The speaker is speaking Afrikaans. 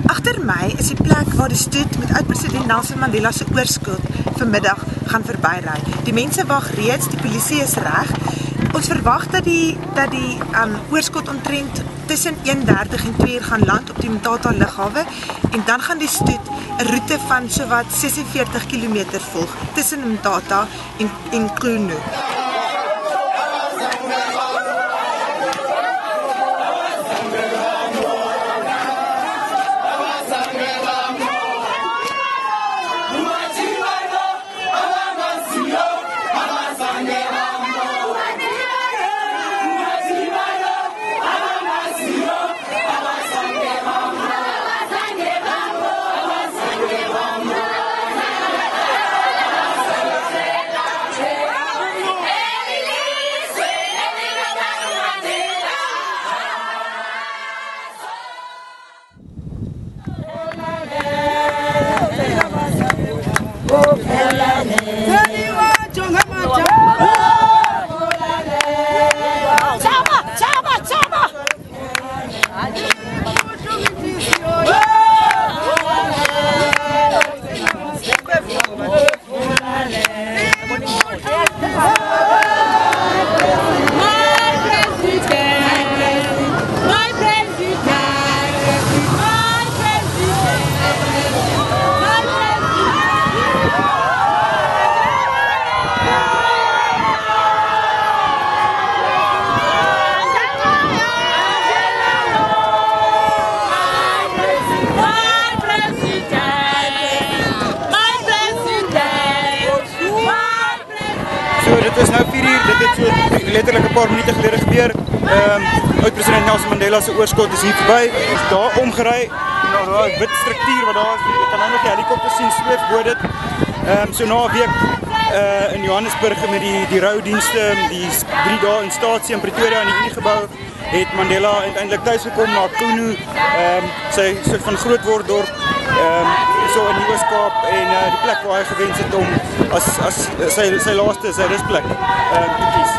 Agter my is die plek waar die stoet met oud-president Nelson Mandela se oorskot vanmiddag gaan verbyry. Die mense wag reeds, die polisie is reg. Ons verwag dat die oorskot omtrent tussen 1:30 en 2 uur gaan land op die Mthatha lughawe en dan gaan die stoet 'n roete van sowat 46 km volg tussen Mthatha en Qunu. Dit is nou 4 uur, dit het so letterlik 'n paar minute gelede gebeur. Oud-president Nelson Mandela se oorskot is hier verby. Is daar omgery na daai wit struktuur wat daar is. Jy kan nou nog die helikopter sien sweef bo dit. So na 'n week in Johannesburg met die roudienste, die 3 dae instasie in Pretoria in die Uniegebou, het Mandela uiteindelik tuis gekom na Qunu, sy soort van grootworddorp, so in die Oos-Kaap en die plek waar hy gewens het om as sy laaste, sy rusplek te kies.